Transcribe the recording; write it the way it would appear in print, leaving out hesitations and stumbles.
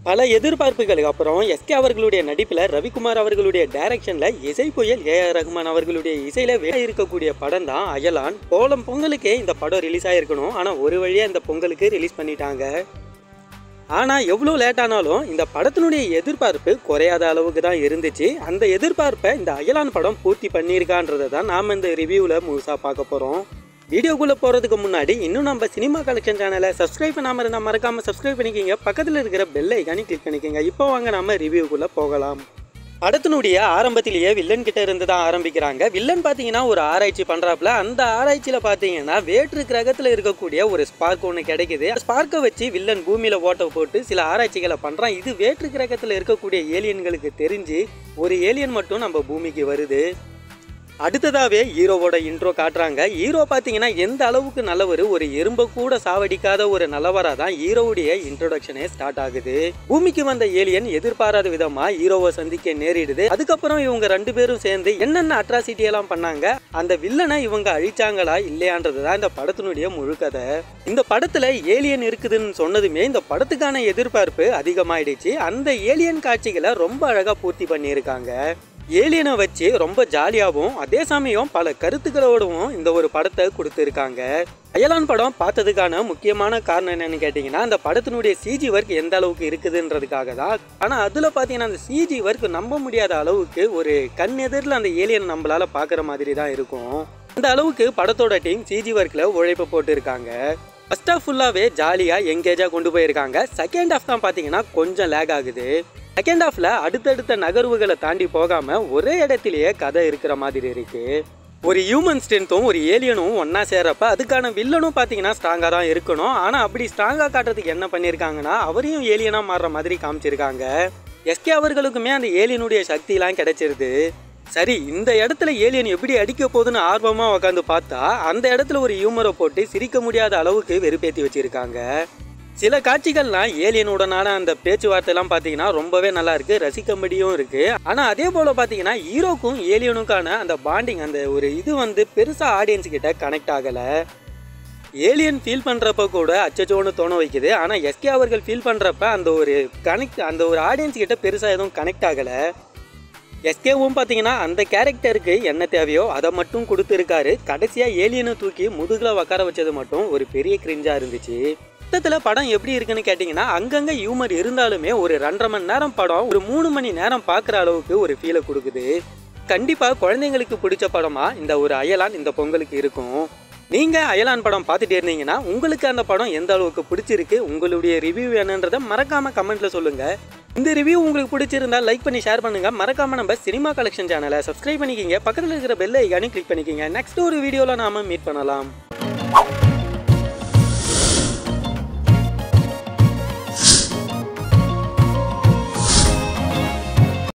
பல எதிர்பார்ப்புகளுக்கு அப்புறம் எஸ்கே அவர்களுடைய நடிப்பில் ரவிக்குமார் அவர்களுடைய டைரக்ஷனில் இசை புயல் ஏஆர் ரஹ்மான் அவர்களுடைய இசையில் இருக்கக்கூடிய படம் தான் அயலான். போலம் பொங்கலுக்கே இந்த படம் ரிலீஸ் ஆகிருக்கணும். ஆனால் ஒரு வழியாக இந்த பொங்கலுக்கு ரிலீஸ் பண்ணிட்டாங்க. ஆனால் எவ்வளோ லேட் ஆனாலும் இந்த படத்தினுடைய எதிர்பார்ப்பு குறையாத அளவுக்கு தான் இருந்துச்சு. அந்த எதிர்பார்ப்பை இந்த அயலான் படம் பூர்த்தி பண்ணியிருக்கான்றதை தான் நாம் இந்த ரிவ்யூவில் முழுசாக பார்க்க போகிறோம். வீடியோக்குள்ளே போகிறதுக்கு முன்னாடி இன்னும் நம்ம சினிமா கலெக்ஷன் சேனலை சப்ஸ்கிரைப் பண்ணாமல் இருந்தால் மறக்காமல் சப்ஸ்கிரைப் பண்ணிக்கிங்க. பக்கத்தில் இருக்கிற பெல் ஐக்கானி கிளிக் பண்ணிக்கோங்க. இப்போ வாங்க நம்ம ரிவ்யூக்குள்ளே போகலாம். படத்தினுடைய ஆரம்பத்திலேயே வில்லன் கிட்ட இருந்து தான் ஆரம்பிக்கிறாங்க. வில்லன் பார்த்தீங்கன்னா ஒரு ஆராய்ச்சி பண்ணுறாப்புல. அந்த ஆராய்ச்சியில் பார்த்தீங்கன்னா வேற்று கிரகத்தில் இருக்கக்கூடிய ஒரு ஸ்பார்க் ஒன்று கிடைக்குது. ஸ்பார்க்கை வச்சு வில்லன் பூமியில் ஓட்ட போட்டு சில ஆராய்ச்சிகளை பண்ணுறான். இது வேற்று கிரகத்தில் இருக்கக்கூடிய ஏலியன்களுக்கு தெரிஞ்சு ஒரு ஏலியன் மட்டும் நம்ம பூமிக்கு வருது. அடுத்ததாகவே ஹீரோவோட இன்ட்ரோ காட்டுறாங்க. ஹீரோ பார்த்தீங்கன்னா எந்த அளவுக்கு நல்லவர், ஒரு எறும்பை கூட சாவடிக்காத ஒரு நல்லவராக தான் ஹீரோவுடைய இன்ட்ரோடக்ஷனே ஸ்டார்ட் ஆகுது. பூமிக்கு வந்த ஏலியன் எதிர்பாராத விதமாக ஹீரோவை சந்திக்க நேரிடுது. அதுக்கப்புறம் இவங்க ரெண்டு பேரும் சேர்ந்து என்னென்ன அட்ராசிட்டி எல்லாம் பண்ணாங்க, அந்த வில்லனை இவங்க அழிச்சாங்களா இல்லையான்றது தான் இந்த படத்தினுடைய முழு கதை. இந்த படத்தில் ஏலியன் இருக்குதுன்னு சொன்னதுமே இந்த படத்துக்கான எதிர்பார்ப்பு அதிகமாயிடுச்சு. அந்த ஏலியன் காட்சிகளை ரொம்ப அழகாக பூர்த்தி பண்ணியிருக்காங்க. ஏலியனை வச்சு ரொம்ப ஜாலியாகவும் அதே சமயம் பல கருத்துக்களோடவும் இந்த ஒரு படத்தை கொடுத்துருக்காங்க. அயலான் படம் பார்த்ததுக்கான முக்கியமான காரணம் என்னன்னு கேட்டிங்கன்னா, அந்த படத்தினுடைய சிஜி ஒர்க் எந்த அளவுக்கு இருக்குதுன்றதுக்காக தான். ஆனால் அதில் பார்த்தீங்கன்னா அந்த சிஜி ஒர்க் நம்ப முடியாத அளவுக்கு ஒரு கண் எதிரில் அந்த ஏலியன் நம்மளால் பார்க்குற மாதிரி தான் இருக்கும். அந்த அளவுக்கு படத்தோட டீம் சிஜி ஒர்க்கில் உழைப்பு போட்டுருக்காங்க. ஃபர்ஸ்ட் ஆஃப் ஃபுல்லாகவே ஜாலியாக எங்கேஜாக கொண்டு போயிருக்காங்க. செகண்ட் ஆஃப் தான் பார்த்தீங்கன்னா கொஞ்சம் லேக் ஆகுது. செகண்ட் ஹாஃப்ல அடுத்தடுத்த நகர்வுகளை தாண்டி போகாமல் ஒரே இடத்துலையே கதை இருக்கிற மாதிரி இருக்கு. ஒரு ஹியூமன் ஸ்ட்ரென்த்தும் ஒரு ஏலியனும் ஒன்றா சேர்றப்ப அதுக்கான வில்லனும் பார்த்தீங்கன்னா ஸ்ட்ராங்காக தான் இருக்கணும். ஆனால் அப்படி ஸ்ட்ராங்காக காட்டுறதுக்கு என்ன பண்ணியிருக்காங்கன்னா அவரையும் ஏலியனாக மாறுற மாதிரி காமிச்சிருக்காங்க. எஸ்கே அவர்களுக்குமே அந்த ஏலியனுடைய சக்தியெலாம் கிடைச்சிருது. சரி, இந்த இடத்துல ஏலியன் எப்படி அடிக்க போகுதுன்னு ஆர்வமாக உட்காந்து பார்த்தா அந்த இடத்துல ஒரு ஹியூமரை போட்டு சிரிக்க முடியாத அளவுக்கு வெறுப்பேற்றி வச்சுருக்காங்க. சில காட்சிகள்லாம் ஏலியனுடனான அந்த பேச்சுவார்த்தைலாம் பார்த்தீங்கன்னா ரொம்பவே நல்லா இருக்கு, ரசிக்கும்படியும் இருக்கு. ஆனால் அதே போல் பார்த்தீங்கன்னா ஹீரோக்கும் ஏலியனுக்கான அந்த பாண்டிங் அந்த ஒரு இது பெருசாக ஆடியன்ஸ் கிட்ட கனெக்ட் ஆகலை. ஏலியன் ஃபீல் பண்ணுறப்ப கூட அச்சச்சோன்னு தோண வைக்குது. ஆனால் எஸ்கே அவர்கள் ஃபீல் பண்ணுறப்ப அந்த ஒரு ஆடியன்ஸ் கிட்ட பெருசாக எதுவும் கனெக்ட் ஆகலை. எஸ்கேவும் பார்த்தீங்கன்னா அந்த கேரக்டருக்கு என்ன தேவையோ அதை மட்டும் கொடுத்துருக்காரு. கடைசியாக ஏலியனை தூக்கி முதுகில் உட்கார வச்சது மட்டும் ஒரு பெரிய கிரிஞ்சாக இருந்துச்சு. மொத்தத்தில் படம் எப்படி இருக்குன்னு கேட்டிங்கன்னா அங்கங்கே ஹியூமர் இருந்தாலுமே ஒரு 2.5 மணி நேரம் படம் ஒரு 3 மணி நேரம் பார்க்குற அளவுக்கு ஒரு ஃபீலை கொடுக்குது. கண்டிப்பாக குழந்தைங்களுக்கு பிடிச்ச படமாக இந்த ஒரு அயலான் இந்த பொங்கலுக்கு இருக்கும். நீங்கள் அயலான் படம் பார்த்துட்டு இருந்தீங்கன்னா உங்களுக்கு அந்த படம் எந்த அளவுக்கு பிடிச்சிருக்கு, உங்களுடைய ரிவ்யூ என்னன்றதை மறக்காமல் கமெண்ட்டில் சொல்லுங்கள். இந்த ரிவ்யூ உங்களுக்கு பிடிச்சிருந்தால் லைக் பண்ணி ஷேர் பண்ணுங்கள். மறக்காமல் நம்ம சினிமா கலெக்ஷன் சேனலை சப்ஸ்கிரைப் பண்ணிக்கிங்க. பக்கத்தில் இருக்கிற பெல் ஐக்கானி கிளிக் பண்ணிக்கிங்க. நெக்ஸ்ட் ஒரு வீடியோவில் நாம் மீட் பண்ணலாம்.